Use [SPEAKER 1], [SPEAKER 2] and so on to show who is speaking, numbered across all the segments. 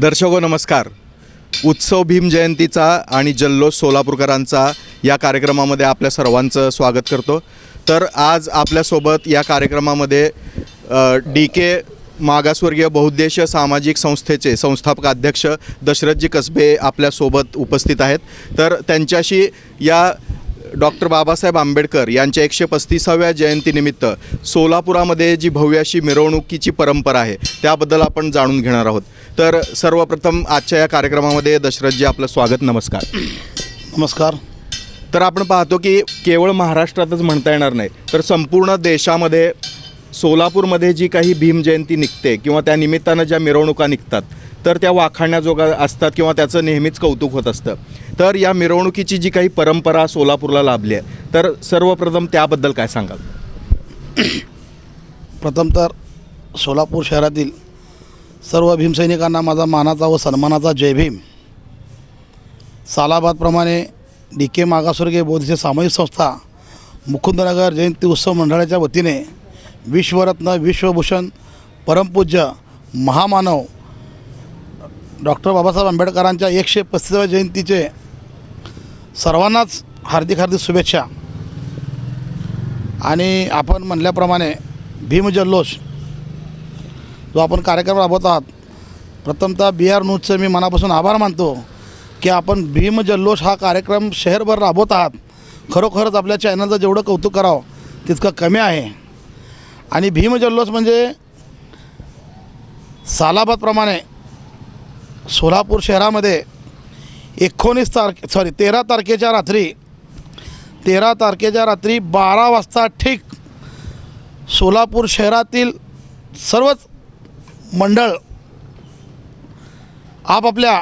[SPEAKER 1] दर्शको नमस्कार. उत्सव भीम जयंतीचा आणि जल्लोष सोलापूरकरांचा या कार्यक्रमामध्ये आपल्या सर्वांचं स्वागत करतो. तर आज आपल्यासोबत या कार्यक्रमामध्ये DK मागासवर्गीय बहुउद्देशीय सामाजिक संस्थेचे संस्थापक अध्यक्ष दशरथजी कसबे आपल्यासोबत उपस्थित आहेत. तर त्यांच्याशी या डॉक्टर बाबासाहेब आंबेडकर यांच्या 135व्या जयंतीनिमित्त सोलापुरामध्ये जी भव्य अशी मिरवणुकीची परंपरा आहे त्याबद्दल आपण जाणून घेणार आहोत. तर सर्वप्रथम आजच्या या कार्यक्रमामध्ये दशरथजी आपलं स्वागत. नमस्कार.
[SPEAKER 2] नमस्कार.
[SPEAKER 1] तर आपण पाहतो की केवळ महाराष्ट्रातच म्हणता येणार नाही तर संपूर्ण देशामध्ये सोलापूरमध्ये जी काही भीम जयंती निघते किंवा त्या निमित्तानं ज्या मिरवणुका निघतात तर त्या वाखाणण्याजोगा असतात किंवा त्याचं नेहमीच कौतुक होत असतं. तर या मिरवणुकीची जी काही परंपरा सोलापूरला लाभली आहे तर सर्वप्रथम त्याबद्दल काय सांगाल?
[SPEAKER 2] प्रथम तर सोलापूर शहरातील सर्व भीमसैनिकांना माझा मानाचा व सन्मानाचा जय भीम. सालाबादप्रमाणे DK मागासवर्गीय बौद्धिक सामाजिक संस्था मुकुंदनगर जयंती उत्सव मंडळाच्या वतीने विश्वरत्न विश्वभूषण परमपूज्य महामानव डॉक्टर बाबासाहेब आंबेडकरांच्या 135व्या जयंतीचे सर्वांनाच हार्दिक हार्दिक शुभेच्छा. आणि आपण म्हणल्याप्रमाणे भीम जल्लोष जो आपण कार्यक्रम राबवत आहात, प्रथमतः BR न्यूजचं मी मनापासून आभार मानतो की आपण भीम जल्लोष हा कार्यक्रम शहरभर राबवत आहात. खरोखरच आपल्या चॅनलचं जेवढं कौतुक करावं तितकं कमी आहे. आणि भीम जल्लोष म्हणजे सालाबादप्रमाणे सोलापूर शहरामध्ये 13 तारखेच्या रात्री 12 वाजता ठीक सोलापूर शहरातील सर्वच मंडळ आपापल्या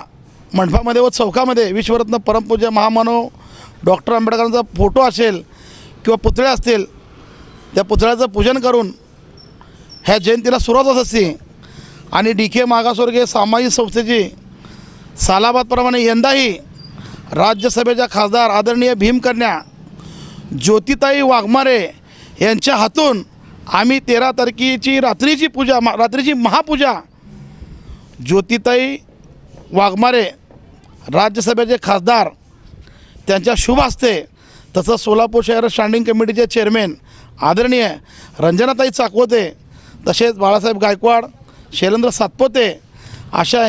[SPEAKER 2] मंडपामध्ये व चौकामध्ये विश्वरत्न परमपूज्य महामानव डॉक्टर आंबेडकरांचा फोटो असेल किंवा पुतळे असतील त्या पुतळ्याचं पूजन करून ह्या जयंतीला सुरुवात होत असते. आणि DK मागासवर्गीय सामाजिक संस्थेची सालाबादप्रमाणे यंदाही राज्यसभेच्या खासदार आदरणीय भीमकन्या ज्योतिताई वाघमारे यांच्या हातून आम्ही 13 तारखेची रात्रीची महापूजा ज्योतिताई वाघमारे राज्यसभेचे खासदार त्यांच्या शुभ हस्ते, तसंच सोलापूर शहर स्टँडिंग कमिटीचे चेअरमॅन आदरणीय रंजनाताई चाकवते, तसेच बाळासाहेब गायकवाड, शैलेंद्र सातपुते अशा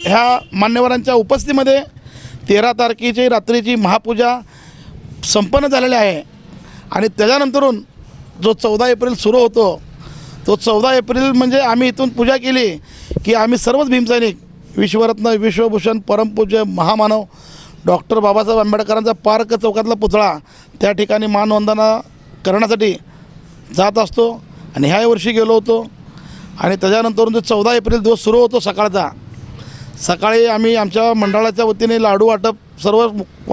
[SPEAKER 2] ह्या मान्यवरांच्या उपस्थितीमध्ये 13 तारखेची रात्रीची महापूजा संपन्न झालेली आहे. आणि त्याच्यानंतरून जो 14 एप्रिल सुरू होतो तो 14 एप्रिल म्हणजे आम्ही इथून पूजा केली की आम्ही सर्वच भीमसैनिक विश्वरत्न विश्वभूषण परमपूज्य महामानव डॉक्टर बाबासाहेब आंबेडकरांचा पार्क चौकातला पुतळा त्या ठिकाणी मानवंदना करण्यासाठी जात असतो. आणि ह्या वर्षी गेलो होतो. आणि त्याच्यानंतरून जो 14 एप्रिल दिवस सुरू होतो सकाळी आम्ही आमच्या मंडळाच्या वतीने लाडू वाटप सर्व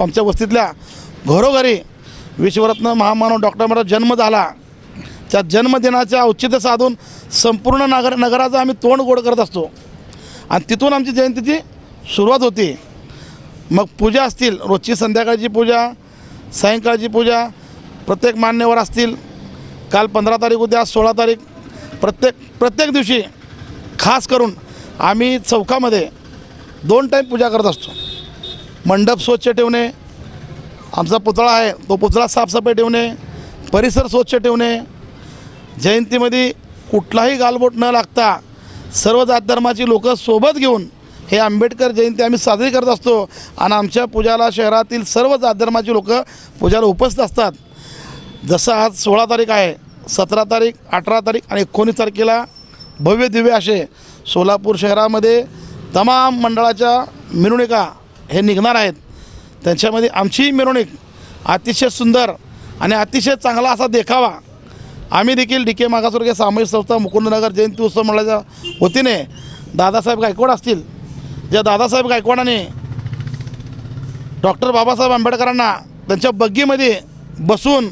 [SPEAKER 2] आमच्या वस्तीतल्या घरोघरी विश्वरत्न महामानव डॉक्टर आंबेडकर जन्म झाला त्या जन्मदिनाच्या औचित्य साधून संपूर्ण नगराचं आम्ही तोंड गोड करत असतो. आणि तिथून आमची जयंतीची सुरुवात होती. मग पूजा असतील, रोजची संध्याकाळची पूजा, सायंकाळची पूजा, प्रत्येक मान्यवर असतील. काल 15 तारीख उद्या 16 तारीख प्रत्येक दिवशी खास करून आम्ही चौकामध्ये 2 टाईम पूजा करत असतो. मंडप स्वच्छ ठेवणे, आमचा पुतळा आहे तो पुतळा साफसफाई ठेवणे, परिसर स्वच्छ ठेवणे, जयंतीमध्ये कुठलाही गालबोट न लागता सर्व जात धर्माची लोकं सोबत घेऊन हे आंबेडकर जयंती आम्ही साजरी करत असतो. आणि आमच्या पूजाला शहरातील सर्व जात धर्माची लोकं पूजाला उपस्थित असतात. जसं आज 16 तारीख आहे, 17 तारीख, 18 तारीख आणि 19 तारखेला भव्य दिव्य असे सोलापूर शहरामध्ये तमाम मंडळाच्या मिरवणुका हे निघणार आहेत. त्यांच्यामध्ये आमची मिरवणूक अतिशय सुंदर आणि अतिशय चांगला असा देखावा आम्ही देखील DK मागासवर्गीय सामाजिक संस्था मुकुंदनगर जयंती उत्सव मंडळाच्या वतीने दादासाहेब गायकवाड असतील, ज्या दादासाहेब गायकवाडांनी डॉक्टर बाबासाहेब आंबेडकरांना त्यांच्या बग्गीमध्ये बसून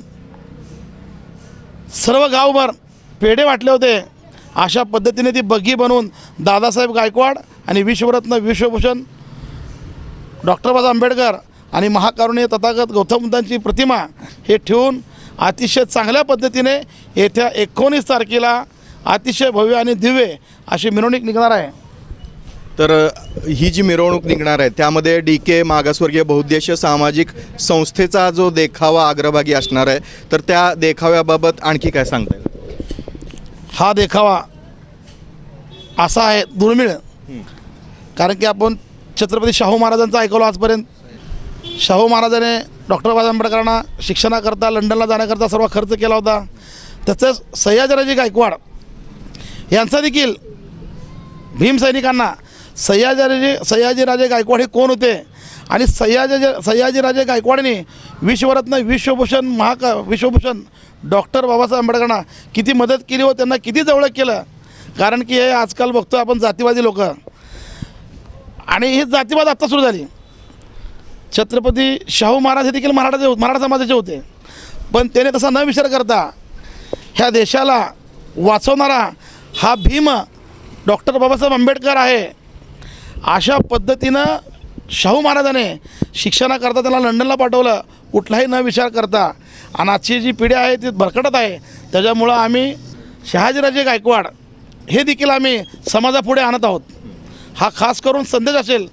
[SPEAKER 2] सर्व गावभर पेढे वाटले होते, अशा पद्धतीने ती बग्गी बनवून दादासाहेब गायकवाड आणि विश्वरत्न विश्वभूषण डॉक्टर बाबासाहेब आंबेडकर आणि महाकारुण्य तथागत गौतम बुद्धांची प्रतिमा हे ठेवून अतिशय चांगल्या पद्धतीने येत्या 19 तारखेला अतिशय भव्य आणि दिव्य अशी मिरवणूक निघणार आहे.
[SPEAKER 1] तर ही जी मिरवणूक निघणार आहे त्यामध्ये DK मागासवर्गीय बहुउद्देशीय सामाजिक संस्थेचा जो देखावा अग्रभागी असणार आहे, तर त्या देखाव्याबाबत आणखी काय सांगता येईल?
[SPEAKER 2] हा देखावा असा आहे दुर्मिळ, कारण की आपण छत्रपती शाहू महाराजांचं ऐकलो आजपर्यंत. शाहू महाराजांनी डॉक्टर बाबासाहेब आंबेडकरांना शिक्षणाकरता लंडनला जाण्याकरता सर्व खर्च केला होता. तसंच सयाजीराजे गायकवाड यांचा देखील भीमसैनिकांना सयाजीराजे गायकवाड हे कोण होते आणि सयाजीराजे गायकवाडने विश्वरत्न विश्वभूषण डॉक्टर बाबासाहेब आंबेडकरांना किती मदत केली व त्यांना किती जवळ केलं. कारण की हे आजकाल बघतो आपण जातीवादी लोक, आणि ही जातीवाद आत्ता सुरू झाली. छत्रपती शाहू महाराज हे देखील मराठा समाजाचे होते, पण त्याने तसा न विचार करता ह्या देशाला वाचवणारा हा भीम डॉक्टर बाबासाहेब आंबेडकर आहे. अशा पद्धतीनं शाहू महाराजाने शिक्षणाकरता त्याला लंडनला पाठवलं, कुठलाही न विचार करता. आणि आजची जी पिढी आहे ती भरकटत आहे. त्याच्यामुळं आम्ही शहाजीराजे गायकवाड हे देखील आम्ही समाजापुढे आणत आहोत. हा खास करून संदेश असेल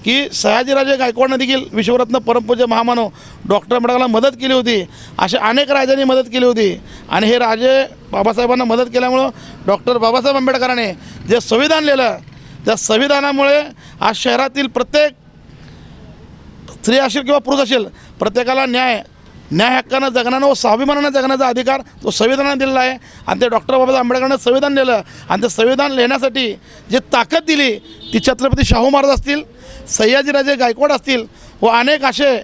[SPEAKER 2] की सयाजीराजे गायकवाडनं देखील विश्वरत्न परमपूज्य महामानव डॉक्टर आंबेडकरांना मदत केली होती. अशा अनेक राजांनी मदत केली होती, आणि हे राजे बाबासाहेबांना मदत केल्यामुळं डॉक्टर बाबासाहेब आंबेडकरांनी जे संविधान लिहिलं, त्या संविधानामुळे आज शहरातील प्रत्येक स्त्री असेल किंवा पुरुष असेल, प्रत्येकाला न्याय हक्कानं जगण्यानं व स्वाभिमानानं जगण्याचा अधिकार तो संविधानाने दिलेला आहे. आणि ते डॉक्टर बाबासाहेब आंबेडकरांनी संविधान लिहिलं, आणि ते संविधान लिहिण्यासाठी जे ताकद दिली ती छत्रपती शाहू महाराज असतील, सयाजीराजे गायकवाड असतील व अनेक असे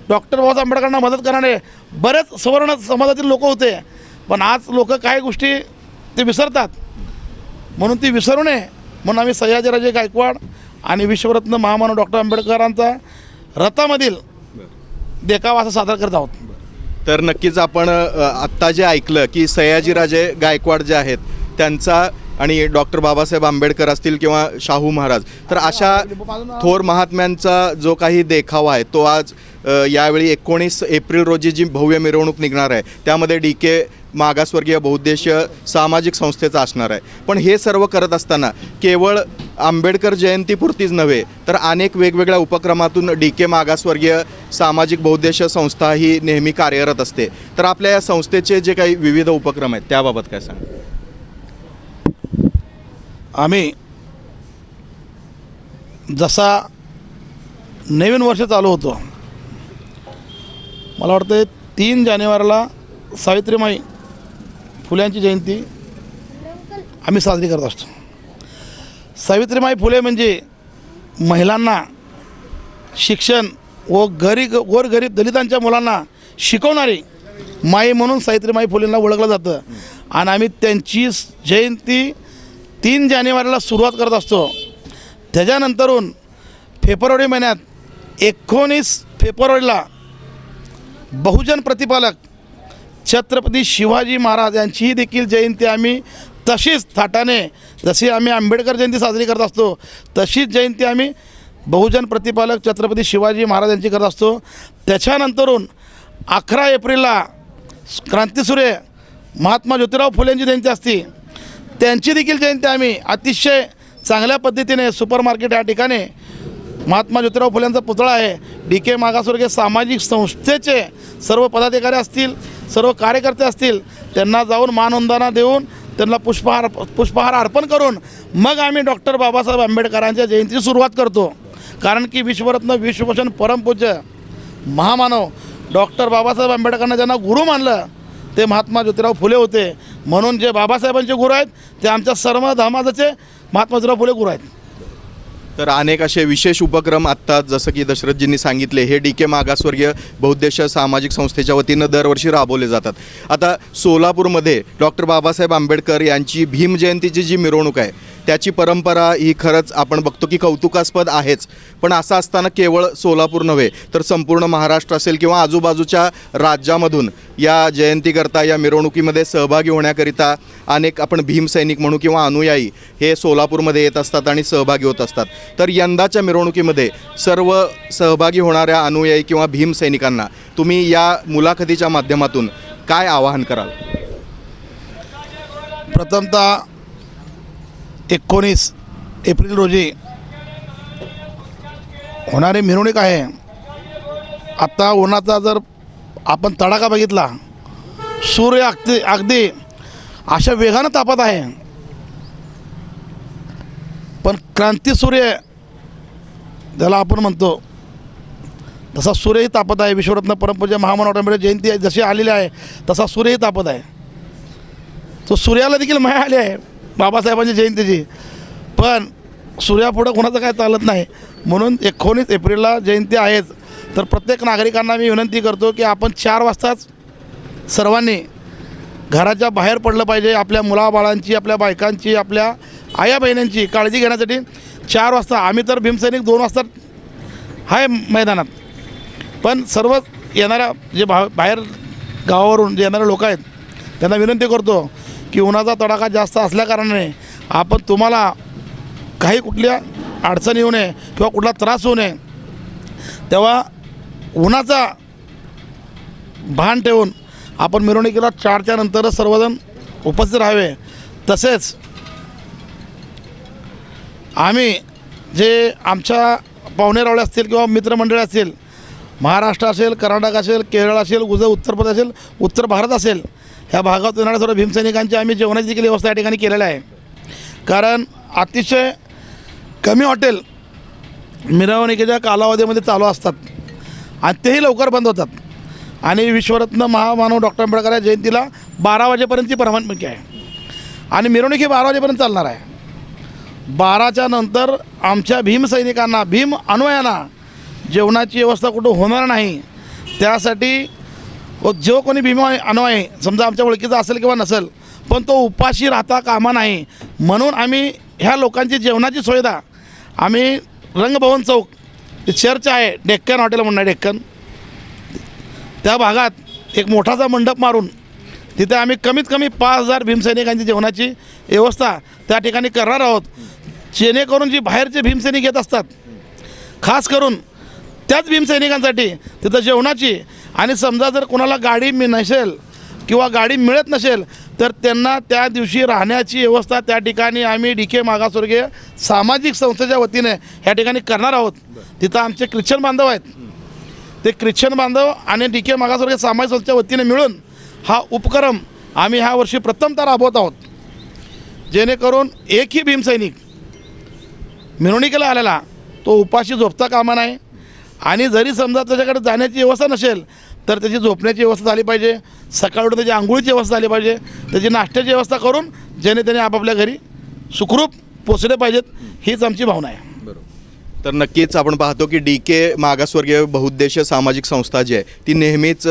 [SPEAKER 2] डॉक्टर बाबासाहेब आंबेडकरांना मदत करणारे बरेच सवर्ण समाजातील लोक होते. पण आज लोक काही गोष्टी ते विसरतात, म्हणून ती विसरू नये म्हणून आम्ही सयाजीराजे गायकवाड आणि विश्वरत्न महामानव डॉक्टर आंबेडकरांचा रथामधील देखावा असं सादर करत आहोत.
[SPEAKER 1] तर नक्कीच आपण आत्ता जे ऐकलं की सयाजीराजे गायकवाड जे आहेत त्यांचा आणि डॉक्टर बाबासाहेब आंबेडकर असतील किंवा शाहू महाराज, तर अशा थोर महात्म्यांचा जो काही देखावा आहे तो आज यावेळी 19 एप्रिल रोजी जी भव्य मिरवणूक निघणार आहे त्यामध्ये DK मागासवर्गीय बहुउद्देशीय सामाजिक संस्थेचा असणार आहे. पण हे सर्व करत असताना केवळ आंबेडकर जयंतीपुरतीच नव्हे तर अनेक वेगवेगळ्या उपक्रमातून DK मागासवर्गीय सामाजिक बहुउद्देशीय संस्था ही नेहमी कार्यरत असते. तर आपल्या या संस्थेचे जे काही विविध उपक्रम आहेत त्याबाबत काय सांग?
[SPEAKER 2] आम्ही जसा नवीन वर्ष चालू होतो, मला वाटतं 3 जानेवारीला सावित्रीमाई फुल्यांची जयंती आम्ही साजरी करत असतो. सावित्रीमाई फुले म्हणजे महिलांना शिक्षण व गोरगरीब दलितांच्या मुलांना शिकवणारी माई म्हणून सावित्रीमाई फुलेंना ओळखलं जातं. आणि आम्ही त्यांची जयंती 3 जानेवारीला सुरुवात करत असतो. त्याच्यानंतरून फेब्रुवारी महिन्यात 19 फेब्रुवारीला बहुजन प्रतिपालक छत्रपती शिवाजी महाराज यांचीही देखील जयंती आम्ही तशीच थाटाने, जशी आम्ही आंबेडकर जयंती साजरी करत असतो तशीच जयंती आम्ही बहुजन प्रतिपालक छत्रपती शिवाजी महाराज यांची करत असतो. त्याच्यानंतरून 11 एप्रिलला क्रांतीसूर्य महात्मा ज्योतिराव फुलेंची जयंती असते. त्यांची देखील जयंती आम्ही अतिशय चांगल्या पद्धतीने सुपर मार्केट या ठिकाणी महात्मा ज्योतिराव फुलेंचा पुतळा आहे. DK मागासवर्गीय सामाजिक संस्थेचे सर्व पदाधिकारी असतील, सर्व कार्यकर्ते असतील, त्यांना जाऊन मानवंदना देऊन त्यांना पुष्पहार अर्पण करून मग आम्ही डॉक्टर बाबासाहेब आंबेडकरांच्या जयंतीची सुरुवात करतो. कारण की विश्वरत्न विश्वभूषण परमपूज्य महामानव डॉक्टर बाबासाहेब आंबेडकरांना ज्यांना गुरु मानलं ते महात्मा ज्योतिराव फुले होते. म्हणून जे बाबासाहेबांचे गुरु आहेत ते आमच्या सर्व धर्माचे महात्मा ज्योतिराव फुले गुरु आहेत.
[SPEAKER 1] तर अनेक असे विशेष उपक्रम आत्ता जसं की दशरथजींनी सांगितले हे DK मागासवर्गीय बहुउद्देशीय सामाजिक संस्थेच्या वतीनं दरवर्षी राबवले जातात. आता सोलापूरमध्ये डॉक्टर बाबासाहेब आंबेडकर यांची भीम जयंतीची जी मिरवणूक आहे त्याची परंपरा ही खरंच आपण बघतो की कौतुकास्पद आहेच. पण असं असताना केवळ सोलापूर नव्हे तर संपूर्ण महाराष्ट्र असेल किंवा आजूबाजूच्या राज्यामधून या जयंतीकरता या मिरवणुकीमध्ये सहभागी होण्याकरिता अनेक आपण भीमसैनिक म्हणू किंवा अनुयायी हे सोलापूरमध्ये येत असतात आणि सहभागी होत असतात. तर यंदाच्या मिरवणुकीमध्ये सर्व सहभागी होणाऱ्या अनुयायी किंवा भीमसैनिकांना तुम्ही या मुलाखतीच्या माध्यमातून काय आवाहन कराल?
[SPEAKER 2] प्रथमतः 19 एप्रिल रोजी होणारी मिरवणूक आहे. आत्ता उन्हाचा जर आपण तडाखा बघितला, सूर्य अगदी अशा वेगानं तापत आहे, पण क्रांती सूर्य ज्याला आपण म्हणतो तसा सूर्यही तापत आहे. विश्वरत्न परमपूज्य महामानव डॉक्टर आंबेडकर जयंती जशी आलेली आहे तसा सूर्यही तापत आहे. तो सूर्याला देखील माया आली आहे बाबासाहेबांची जयंतीची, पण सूर्यापुढं कोणाचं काय चालत नाही. म्हणून 19 एप्रिलला जयंती आहेच, तर प्रत्येक नागरिकांना मी विनंती करतो की आपण 4 वाजताच सर्वांनी घराच्या बाहेर पडलं पाहिजे. आपल्या मुलाबाळांची, आपल्या बायकांची, आपल्या आया बहिणींची काळजी घेण्यासाठी 4 वाजता. आम्ही तर भीमसैनिक 2 वाजता आहे मैदानात, पण सर्व येणाऱ्या जे बाहेर गावावरून जे येणारे लोक आहेत त्यांना विनंती करतो की उन्हाचा तडाखा जास्त असल्याकारणाने आपण तुम्हाला काही कुठल्या अडचण येऊ नये किंवा कुठला त्रास होऊ नये, तेव्हा उन्हाचा भान ठेवून आपण मिरवणुकीला 4च्या नंतरच सर्वजण उपस्थित राहावे. तसेच आम्ही जे आमच्या पाहुणेरावळे असतील किंवा मित्रमंडळी असतील, महाराष्ट्र असेल, कर्नाटक असेल, केरळ असेल, उत्तर प्रदेश असेल, उत्तर भारत असेल, ह्या भागात येणाऱ्या सर्व भीमसैनिकांची आम्ही जेवणाची देखील व्यवस्था या ठिकाणी केलेली आहे. कारण अतिशय कमी हॉटेल मिरवणुकीच्या कालावधीमध्ये चालू असतात आणि तेही लवकर बंद होतात. आणि विश्वरत्न महामानव डॉक्टर आंबेडकर जयंतीला 12 वाजेपर्यंतची परवानगी आहे आणि मिरवणूक ही 12 वाजेपर्यंत चालणार आहे. 12च्या नंतर आमच्या भीमसैनिकांना, भीम अनुयायांना जेवणाची व्यवस्था कुठं होणार नाही. त्यासाठी जो कोणी भीम अनुयायी समजा आमच्या ओळखीचा असेल किंवा नसेल, पण तो उपाशी राहता कामा नाही, म्हणून आम्ही ह्या लोकांची जेवणाची सुविधा आम्ही रंगभवन चौक चर्च आहे, डेक्कन हॉटेल म्हणून आहे, डेक्कन त्या भागात एक मोठासा मंडप मारून तिथे आम्ही कमीत कमी 5000 भीमसैनिकांची जेवणाची व्यवस्था त्या ठिकाणी करणार आहोत. जेणेकरून जी बाहेरचे भीमसैनिक येत असतात, खास करून त्याच भीमसैनिकांसाठी तिथं जेवणाची, आणि समजा जर कोणाला गाडी नसेल किंवा गाडी मिळत नसेल तर त्यांना त्या दिवशी राहण्याची व्यवस्था त्या ठिकाणी आम्ही DK मागासवर्गीय सामाजिक संस्थेच्या वतीने ह्या ठिकाणी करणार आहोत. तिथं आमचे ख्रिश्चन बांधव आहेत, ते ख्रिश्चन बांधव आणि DK मागासवर्गीय सामाजिक संस्थेच्या वतीने मिळून हा उपक्रम आम्ही ह्या वर्षी प्रथमतः राबवत आहोत. जेणेकरून एकही भीमसैनिक मिरवणुकीला आलेला तो उपाशी झोपता कामा नाही, आणि जरी समजा त्याच्याकडे जाण्याची व्यवस्था नसेल तर त्याची झोपण्याची व्यवस्था झाली पाहिजे, सकाळी उठून त्याची आंघोळीची व्यवस्था झाली पाहिजे, त्याची नाश्त्याची व्यवस्था करून जेणे त्याने आपापल्या घरी सुखरूप पोचले पाहिजेत, हीच आमची भावना आहे.
[SPEAKER 1] तर नक्कीच आपण पाहतो की DK मागासवर्गीय बहुउद्देशीय सामाजिक संस्था जी आहे ती नेहमीच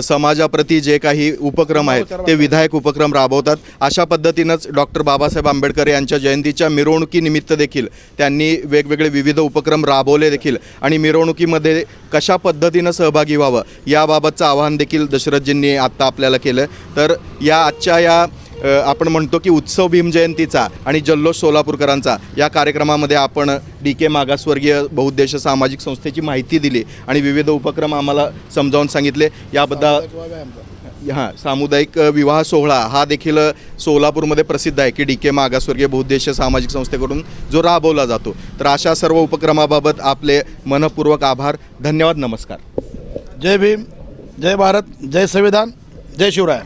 [SPEAKER 1] समाजाप्रती जे काही उपक्रम आहेत ते विधायक उपक्रम राबवतात. अशा पद्धतीनंच डॉक्टर बाबासाहेब आंबेडकर यांच्या जयंतीच्या मिरवणुकीनिमित्त देखील त्यांनी वेगवेगळे विविध उपक्रम राबवले देखील, आणि मिरवणुकीमध्ये कशा पद्धतीनं सहभागी व्हावं याबाबतचं आवाहन देखील दशरथजींनी आत्ता आपल्याला केलं. तर या आजच्या या आपण म्हणतो की उत्सव भीमजयंतीचा आणि जल्लोष सोलापूरकरांचा या कार्यक्रमामध्ये आपण DK मागासवर्गीय बहुउद्देशीय सामाजिक संस्थेची माहिती दिली आणि विविध उपक्रम आम्हाला समजावून सांगितले. याबद्दल सामुदायिक विवाह सोहळा हा देखील सोलापूरमध्ये प्रसिद्ध आहे की DK मागासवर्गीय बहुउद्देशीय सामाजिक संस्थेकडून जो राबवला जातो. तर अशा सर्व उपक्रमाबाबत आपले मनपूर्वक आभार. धन्यवाद. नमस्कार.
[SPEAKER 2] जय भीम, जय भारत, जय संविधान, जय शिवराय.